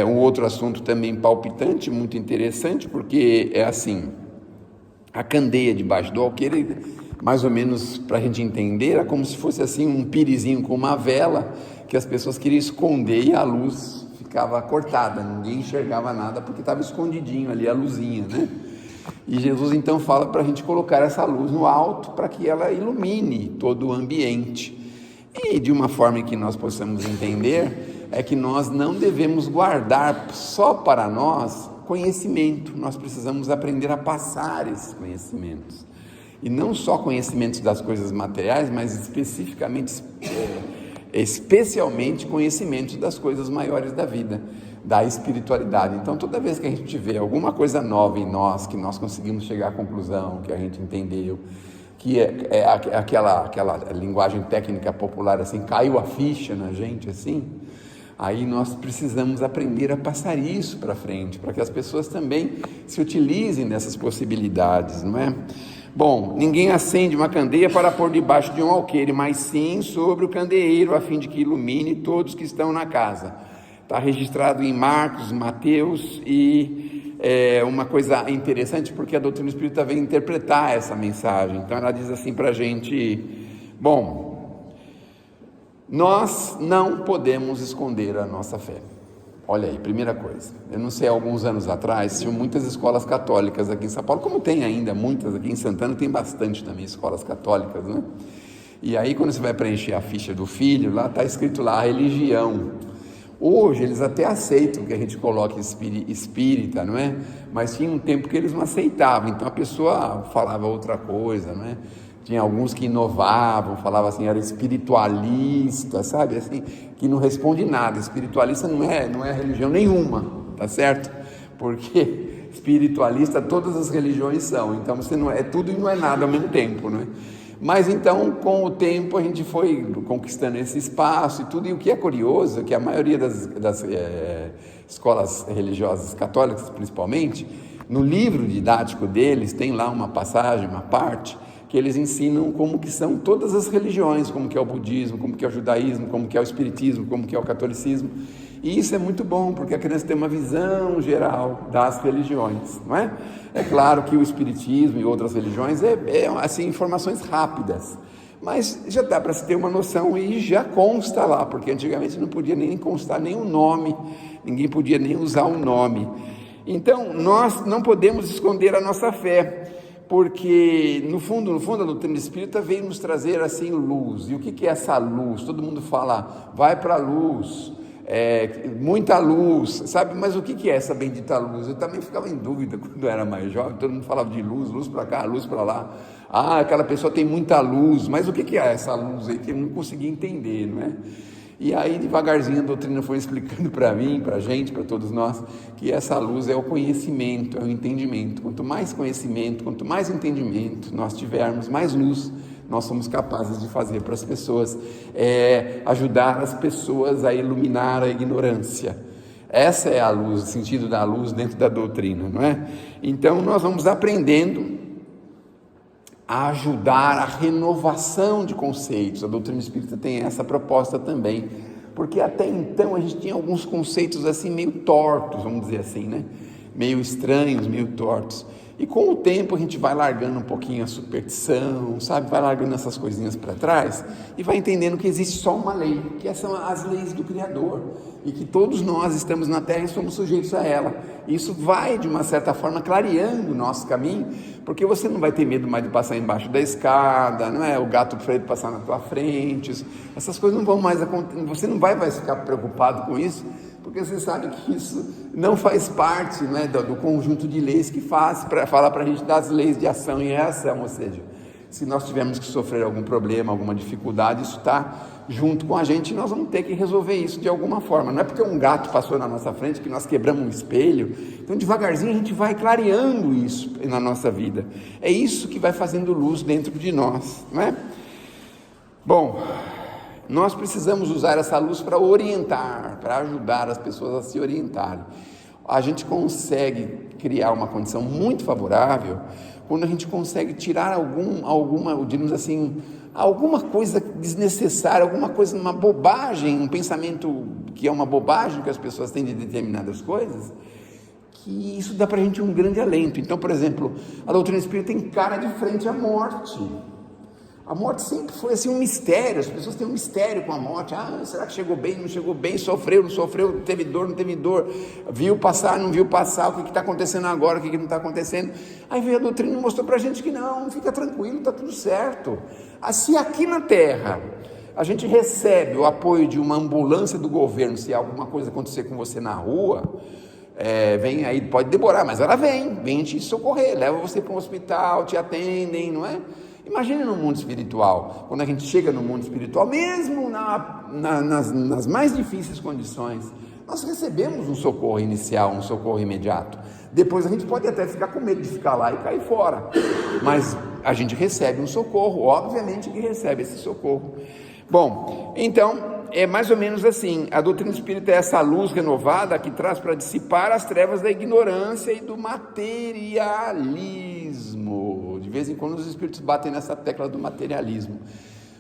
Um outro assunto também palpitante, muito interessante, porque é assim, a candeia debaixo do alqueire, mais ou menos para a gente entender, era como se fosse assim um pirizinho com uma vela, que as pessoas queriam esconder e a luz ficava cortada, ninguém enxergava nada porque estava escondidinho ali a luzinha, né? E Jesus então fala para a gente colocar essa luz no alto para que ela ilumine todo o ambiente. E de uma forma que nós possamos entender, é que nós não devemos guardar só para nós conhecimento, nós precisamos aprender a passar esses conhecimentos. E não só conhecimentos das coisas materiais, mas especialmente conhecimentos das coisas maiores da vida, da espiritualidade. Então, toda vez que a gente tiver alguma coisa nova em nós, que nós conseguimos chegar à conclusão, que a gente entendeu, que é aquela linguagem técnica popular, assim, caiu a ficha na gente, assim, aí nós precisamos aprender a passar isso para frente, para que as pessoas também se utilizem dessas possibilidades, não é? Bom, ninguém acende uma candeia para pôr debaixo de um alqueire, mas sim sobre o candeeiro, a fim de que ilumine todos que estão na casa. Está registrado em Marcos, Mateus, e uma coisa interessante, porque a doutrina espírita vem interpretar essa mensagem. Então ela diz assim para a gente: bom, nós não podemos esconder a nossa fé. Olha aí, primeira coisa, eu não sei, alguns anos atrás tinham muitas escolas católicas aqui em São Paulo, como tem ainda muitas aqui em Santana, tem bastante também escolas católicas, né? E aí quando você vai preencher a ficha do filho, lá está escrito lá a religião. Hoje eles até aceitam que a gente coloque espírita, não é? Mas tinha um tempo que eles não aceitavam, então a pessoa falava outra coisa, não é? Tinha alguns que inovavam, falavam assim, era espiritualista, sabe, assim, que não responde nada. Espiritualista não é religião nenhuma, tá certo? Porque espiritualista todas as religiões são, então você não é tudo e não é nada ao mesmo tempo, não é? Mas então, com o tempo, a gente foi conquistando esse espaço e tudo, e o que é curioso é que a maioria das escolas religiosas católicas, principalmente, no livro didático deles, tem lá uma passagem, uma parte, que eles ensinam como que são todas as religiões, como que é o budismo, como que é o judaísmo, como que é o espiritismo, como que é o catolicismo. E isso é muito bom, porque a criança tem uma visão geral das religiões, não é? É claro que o espiritismo e outras religiões assim, informações rápidas, mas já dá para se ter uma noção e já consta lá, porque antigamente não podia nem constar nem o nome, ninguém podia nem usar o nome. Então, nós não podemos esconder a nossa fé, porque no fundo a doutrina espírita veio nos trazer assim luz. E o que é essa luz? Todo mundo fala, vai para a luz, muita luz, sabe? Mas o que é essa bendita luz? Eu também ficava em dúvida quando eu era mais jovem, todo mundo falava de luz para cá, luz para lá. Ah, aquela pessoa tem muita luz, mas o que é essa luz aí que eu não conseguia entender, não é? E aí devagarzinho a doutrina foi explicando para mim, para a gente, para todos nós, que essa luz é o conhecimento, é o entendimento. Quanto mais conhecimento, quanto mais entendimento nós tivermos, mais luz nós somos capazes de fazer para as pessoas, ajudar as pessoas a iluminar a ignorância. Essa é a luz, o sentido da luz dentro da doutrina, não é? Então nós vamos aprendendo a ajudar a renovação de conceitos. A doutrina espírita tem essa proposta também, porque até então a gente tinha alguns conceitos assim meio tortos, vamos dizer assim, né? Meio estranhos, meio tortos. E com o tempo a gente vai largando um pouquinho a superstição, sabe? Vai largando essas coisinhas para trás e vai entendendo que existe só uma lei, que são as leis do Criador, e que todos nós estamos na Terra e somos sujeitos a ela. Isso vai, de uma certa forma, clareando o nosso caminho, porque você não vai ter medo mais de passar embaixo da escada, não é? O gato preto passar na tua frente, essas coisas não vão mais acontecer, você não vai mais ficar preocupado com isso, porque você sabe que isso não faz parte, não é, do conjunto de leis que fala para a gente das leis de ação e reação, ou seja, se nós tivermos que sofrer algum problema, alguma dificuldade, isso está junto com a gente e nós vamos ter que resolver isso de alguma forma. Não é porque um gato passou na nossa frente que nós quebramos um espelho. Então devagarzinho a gente vai clareando isso na nossa vida. É isso que vai fazendo luz dentro de nós, não é? Bom, nós precisamos usar essa luz para orientar, para ajudar as pessoas a se orientarem. A gente consegue criar uma condição muito favorável quando a gente consegue tirar digamos assim, alguma coisa desnecessária, alguma coisa, uma bobagem, um pensamento que é uma bobagem que as pessoas têm de determinadas coisas, que isso dá para a gente um grande alento. Então, por exemplo, a doutrina espírita encara de frente a morte. A morte sempre foi assim um mistério, as pessoas têm um mistério com a morte. Será que chegou bem, não chegou bem, sofreu, não sofreu, teve dor, não teve dor, viu passar, não viu passar, o que está acontecendo agora, o que não está acontecendo. Aí veio a doutrina e mostrou para a gente que não, fica tranquilo, está tudo certo. Se aqui na Terra a gente recebe o apoio de uma ambulância do governo, se alguma coisa acontecer com você na rua, vem aí, pode demorar, mas ela vem te socorrer, leva você para um hospital, te atendem, não é? Imagine no mundo espiritual, quando a gente chega no mundo espiritual, mesmo nas mais difíceis condições, nós recebemos um socorro inicial, um socorro imediato. Depois a gente pode até ficar com medo de ficar lá e cair fora, mas a gente recebe um socorro, obviamente que recebe esse socorro. Bom, então é mais ou menos assim, a doutrina espírita é essa luz renovada que traz para dissipar as trevas da ignorância e do materialismo. De vez em quando os espíritos batem nessa tecla do materialismo,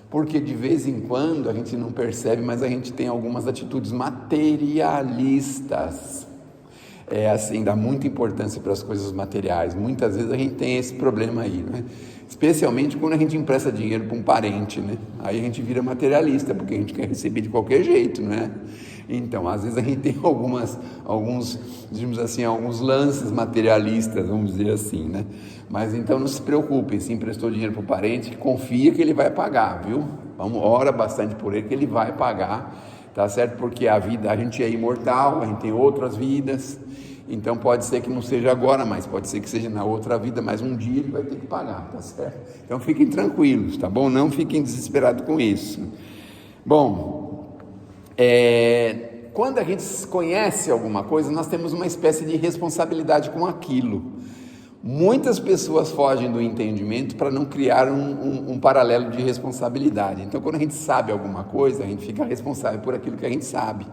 porque de vez em quando a gente não percebe, mas a gente tem algumas atitudes materialistas. Assim, dá muita importância para as coisas materiais. Muitas vezes a gente tem esse problema aí, né? Especialmente quando a gente empresta dinheiro para um parente, né? Aí a gente vira materialista, porque a gente quer receber de qualquer jeito, né? Então, às vezes a gente tem alguns lances materialistas, vamos dizer assim, né? Mas então não se preocupem, se emprestou dinheiro para o parente, confia que ele vai pagar, viu? Ora bastante por ele que ele vai pagar, tá certo? Porque a gente é imortal, a gente tem outras vidas. Então pode ser que não seja agora, mas pode ser que seja na outra vida, mas um dia ele vai ter que pagar, tá certo? Então fiquem tranquilos, tá bom? Não fiquem desesperados com isso. Bom, quando a gente conhece alguma coisa, nós temos uma espécie de responsabilidade com aquilo. Muitas pessoas fogem do entendimento para não criar um paralelo de responsabilidade. Então quando a gente sabe alguma coisa, a gente fica responsável por aquilo que a gente sabe.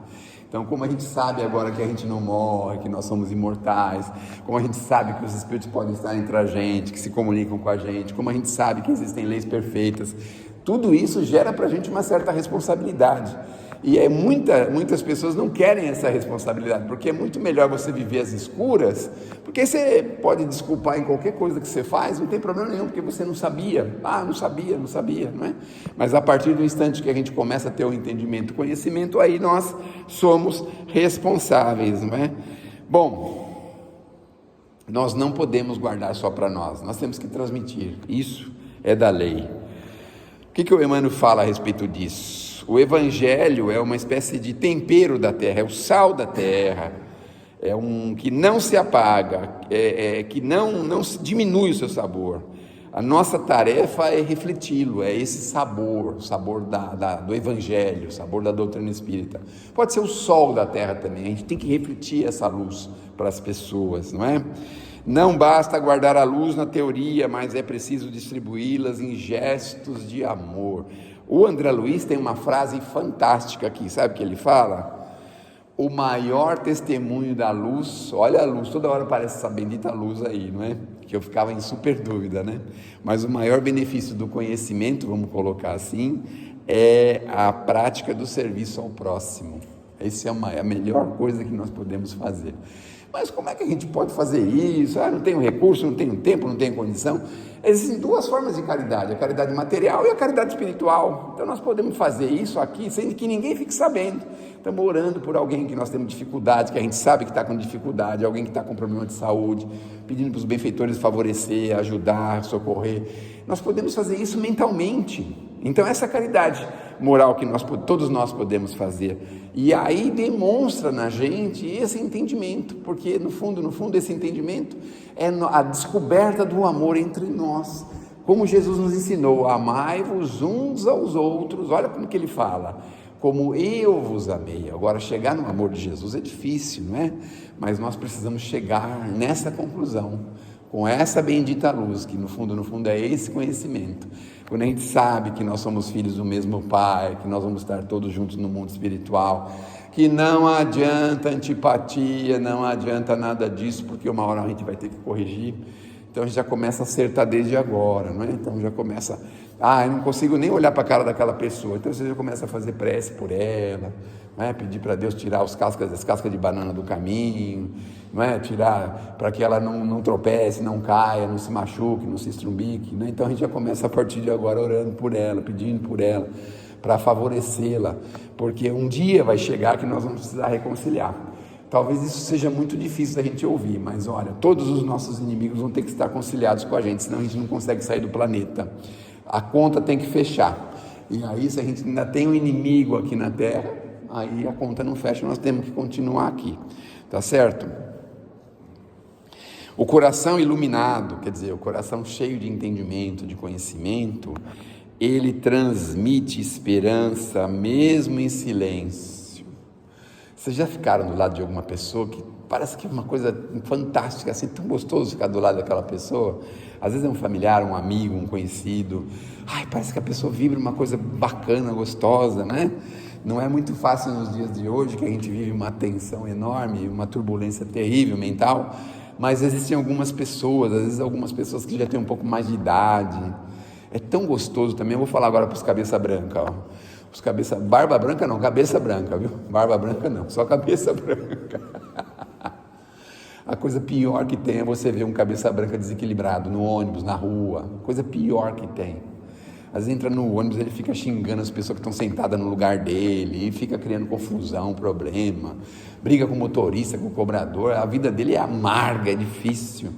Então, como a gente sabe agora que a gente não morre, que nós somos imortais, como a gente sabe que os espíritos podem estar entre a gente, que se comunicam com a gente, como a gente sabe que existem leis perfeitas, tudo isso gera para a gente uma certa responsabilidade. E muitas pessoas não querem essa responsabilidade, porque é muito melhor você viver às escuras, porque você pode desculpar em qualquer coisa que você faz, não tem problema nenhum, porque você não sabia, não sabia, não é? Mas a partir do instante que a gente começa a ter o entendimento, o conhecimento, aí nós somos responsáveis, não é? Bom, nós não podemos guardar só para nós temos que transmitir, isso é da lei. O que o Emmanuel fala a respeito disso? O Evangelho é uma espécie de tempero da terra, é o sal da terra, é que não se apaga, que não se diminui o seu sabor. A nossa tarefa é refleti-lo, é esse sabor, o sabor do Evangelho, o sabor da doutrina espírita. Pode ser o sol da terra também, a gente tem que refletir essa luz para as pessoas, não é? Não basta guardar a luz na teoria, mas é preciso distribuí-las em gestos de amor. O André Luiz tem uma frase fantástica aqui, sabe o que ele fala? O maior testemunho da luz, olha a luz, toda hora aparece essa bendita luz aí, não é? Que eu ficava em super dúvida, né? Mas o maior benefício do conhecimento, vamos colocar assim, é a prática do serviço ao próximo. Essa é a melhor coisa que nós podemos fazer. Mas como é que a gente pode fazer isso? Não tenho recurso, não tenho tempo, não tenho condição. Existem duas formas de caridade, a caridade material e a caridade espiritual. Então nós podemos fazer isso aqui sem que ninguém fique sabendo. Estamos orando por alguém que nós temos dificuldade, que a gente sabe que está com dificuldade, alguém que está com problema de saúde, pedindo para os benfeitores favorecer, ajudar, socorrer. Nós podemos fazer isso mentalmente. Então essa caridade moral que todos nós podemos fazer, e aí demonstra na gente esse entendimento, porque no fundo esse entendimento é a descoberta do amor entre nós, como Jesus nos ensinou, amai-vos uns aos outros. Olha como que ele fala, como eu vos amei. Agora chegar no amor de Jesus é difícil, não é? Mas nós precisamos chegar nessa conclusão, com essa bendita luz, que no fundo é esse conhecimento. Quando a gente sabe que nós somos filhos do mesmo Pai, que nós vamos estar todos juntos no mundo espiritual, que não adianta antipatia, não adianta nada disso, porque uma hora a gente vai ter que corrigir. Então a gente já começa a acertar desde agora, não é? Então já começa, eu não consigo nem olhar para a cara daquela pessoa, então você já começa a fazer prece por ela, não é? Pedir para Deus tirar as cascas de banana do caminho, não é? Tirar para que ela não tropece, não caia, não se machuque, não se estrumbique, né? Então a gente já começa a partir de agora orando por ela, pedindo por ela, para favorecê-la, porque um dia vai chegar que nós vamos precisar reconciliar. Talvez isso seja muito difícil da gente ouvir, mas olha, todos os nossos inimigos vão ter que estar conciliados com a gente, senão a gente não consegue sair do planeta. A conta tem que fechar. E aí, se a gente ainda tem um inimigo aqui na Terra, aí a conta não fecha, nós temos que continuar aqui. Tá certo? O coração iluminado, quer dizer, o coração cheio de entendimento, de conhecimento, ele transmite esperança mesmo em silêncio. Vocês já ficaram do lado de alguma pessoa que parece que é uma coisa fantástica, assim, tão gostoso ficar do lado daquela pessoa? Às vezes é um familiar, um amigo, um conhecido. Parece que a pessoa vibra uma coisa bacana, gostosa, né? Não é muito fácil nos dias de hoje, que a gente vive uma tensão enorme, uma turbulência terrível mental, mas existem algumas pessoas, às vezes algumas pessoas que já têm um pouco mais de idade. É tão gostoso também. Eu vou falar agora para os cabeça branca, ó. Barba branca não, cabeça branca, viu? Barba branca não, só cabeça branca. A coisa pior que tem é você ver um cabeça branca desequilibrado no ônibus, na rua. Coisa pior que tem. Às vezes entra no ônibus, ele fica xingando as pessoas que estão sentadas no lugar dele, e fica criando confusão, problema, briga com o motorista, com o cobrador. A vida dele é amarga, é difícil.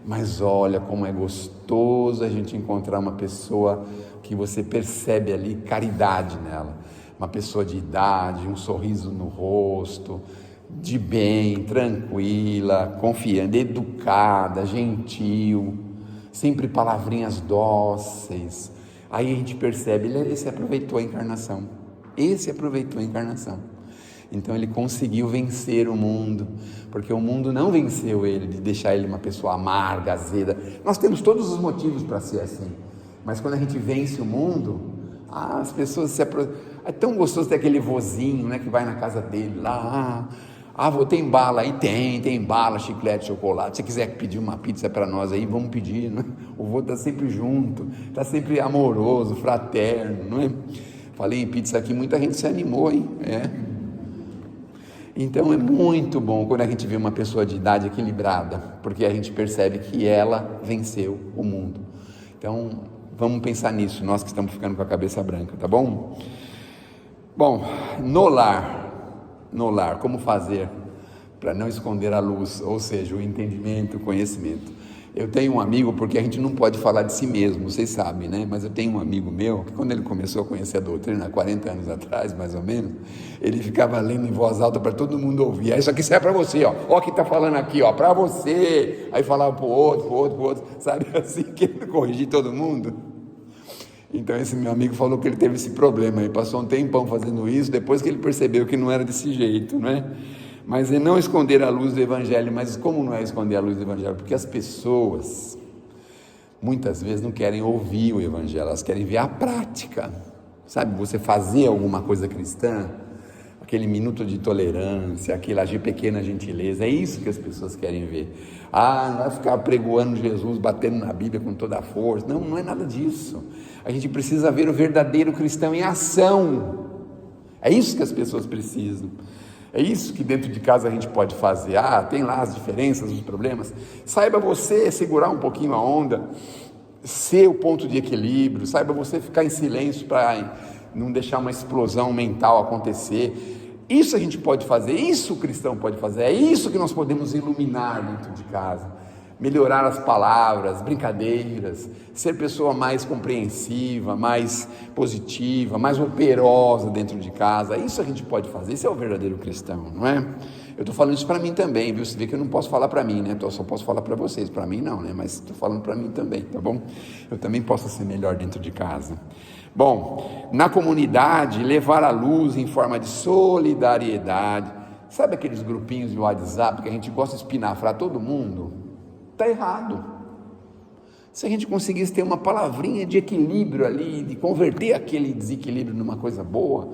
Mas olha como é gostoso a gente encontrar uma pessoa que você percebe ali caridade nela, uma pessoa de idade, um sorriso no rosto, de bem, tranquila, confiante, educada, gentil, sempre palavrinhas dóceis. Aí a gente percebe, esse aproveitou a encarnação, então ele conseguiu vencer o mundo, porque o mundo não venceu ele, de deixar ele uma pessoa amarga, azeda. Nós temos todos os motivos para ser assim, mas quando a gente vence o mundo, as pessoas se aproximam. É tão gostoso ter aquele vozinho, né, que vai na casa dele lá, vô, tem bala aí? Tem bala, chiclete, chocolate. Se você quiser pedir uma pizza para nós aí, vamos pedir, né? O vô está sempre junto, está sempre amoroso, fraterno, não é? Falei em pizza aqui, muita gente se animou, hein? Então é muito bom quando a gente vê uma pessoa de idade equilibrada, porque a gente percebe que ela venceu o mundo. Então vamos pensar nisso, nós que estamos ficando com a cabeça branca, tá bom? Bom, no lar, como fazer para não esconder a luz, ou seja, o entendimento, o conhecimento. Eu tenho um amigo, porque a gente não pode falar de si mesmo, vocês sabem, né? Mas eu tenho um amigo meu, que quando ele começou a conhecer a doutrina, 40 anos atrás, mais ou menos, ele ficava lendo em voz alta para todo mundo ouvir. Isso aqui serve para você, ó que está falando aqui, ó, para você. Aí falava para o outro, sabe assim, querendo corrigir todo mundo. Então esse meu amigo falou que ele teve esse problema, ele passou um tempão fazendo isso, depois que ele percebeu que não era desse jeito, né? Mas é não esconder a luz do Evangelho. Mas como não é esconder a luz do Evangelho? Porque as pessoas, muitas vezes, não querem ouvir o Evangelho, elas querem ver a prática, sabe? Você fazer alguma coisa cristã, aquele minuto de tolerância, aquele agir pequena gentileza, é isso que as pessoas querem ver. Não vai ficar pregoando Jesus, batendo na Bíblia com toda a força. Não é nada disso. A gente precisa ver o verdadeiro cristão em ação. É isso que as pessoas precisam. É isso que dentro de casa a gente pode fazer. Tem lá as diferenças, os problemas. Saiba você segurar um pouquinho a onda, ser o ponto de equilíbrio. Saiba você ficar em silêncio para não deixar uma explosão mental acontecer. Isso a gente pode fazer, isso o cristão pode fazer. É isso que nós podemos iluminar dentro de casa. Melhorar as palavras, brincadeiras, ser pessoa mais compreensiva, mais positiva, mais operosa dentro de casa. Isso a gente pode fazer, isso é o verdadeiro cristão, não é? Eu estou falando isso para mim também, viu? Você vê que eu não posso falar para mim, né? Eu só posso falar para vocês, para mim não, né? Mas estou falando para mim também, tá bom? Eu também posso ser melhor dentro de casa. Bom, na comunidade, levar a luz em forma de solidariedade. Sabe aqueles grupinhos de WhatsApp que a gente gosta de espinafrar todo mundo? Está errado. Se a gente conseguisse ter uma palavrinha de equilíbrio ali, de converter aquele desequilíbrio numa coisa boa,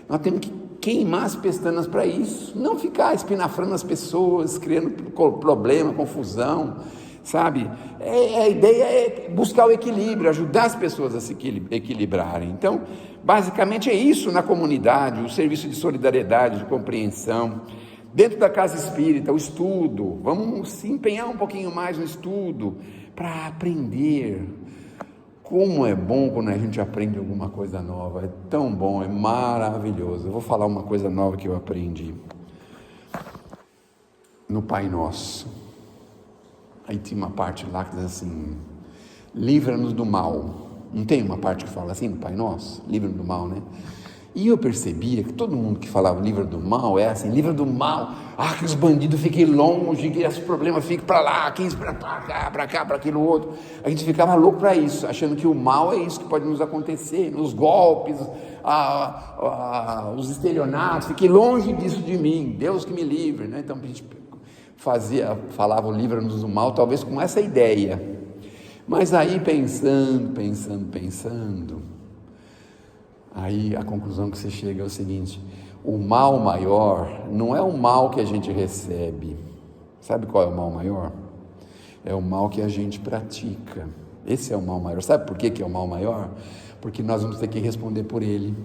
nós temos que queimar as pestanas para isso, não ficar espinafrando as pessoas, criando problema, confusão, sabe? A ideia é buscar o equilíbrio, ajudar as pessoas a se equilibrarem. Então, basicamente é isso na comunidade, o serviço de solidariedade, de compreensão. Dentro da casa espírita, o estudo, vamos se empenhar um pouquinho mais no estudo, para aprender. Como é bom quando a gente aprende alguma coisa nova, é tão bom, é maravilhoso. Eu vou falar uma coisa nova que eu aprendi. No Pai Nosso, aí tinha uma parte lá que diz assim, livra-nos do mal. Não tem uma parte que fala assim no Pai Nosso? Livra-nos do mal, né? E eu percebia que todo mundo que falava livra do mal, é assim, livra do mal, que os bandidos fiquem longe, que esses problemas fiquem para lá, 15 para cá, para aquilo outro. A gente ficava louco para isso, achando que o mal é isso que pode nos acontecer, os golpes, os estelionatos, fiquem longe disso de mim, Deus que me livre, né? Então a gente falava livra-nos do mal, talvez com essa ideia. Mas aí pensando, aí a conclusão que você chega é o seguinte: o mal maior não é o mal que a gente recebe. Sabe qual é o mal maior? É o mal que a gente pratica. Esse é o mal maior. Sabe por que é o mal maior? Porque nós vamos ter que responder por ele.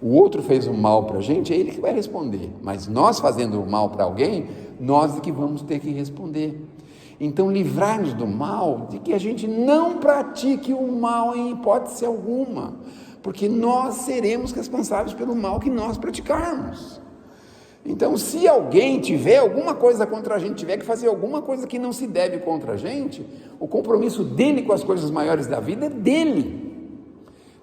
O outro fez o mal para a gente, é ele que vai responder. Mas nós fazendo o mal para alguém, nós é que vamos ter que responder. Então, livrar-nos do mal, de que a gente não pratique o mal em hipótese alguma, porque nós seremos responsáveis pelo mal que nós praticarmos. Então, se alguém tiver alguma coisa contra a gente, tiver que fazer alguma coisa que não se deve contra a gente, o compromisso dele com as coisas maiores da vida é dele.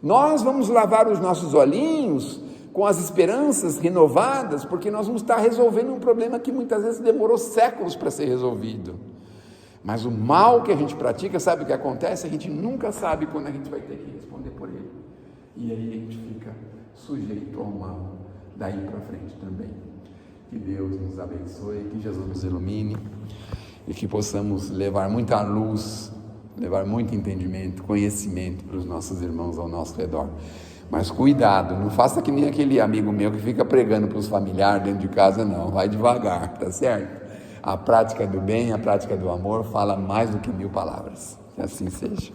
Nós vamos lavar os nossos olhinhos com as esperanças renovadas, porque nós vamos estar resolvendo um problema que muitas vezes demorou séculos para ser resolvido. Mas o mal que a gente pratica, sabe o que acontece? A gente nunca sabe quando a gente vai ter que responder por ele. E aí a gente fica sujeito ao mal daí para frente também. Que Deus nos abençoe, que Jesus nos ilumine e que possamos levar muita luz, levar muito entendimento, conhecimento para os nossos irmãos ao nosso redor. Mas cuidado, não faça que nem aquele amigo meu que fica pregando para os familiares dentro de casa, não. Vai devagar, tá certo? A prática do bem, a prática do amor fala mais do que 1000 palavras. Que assim seja.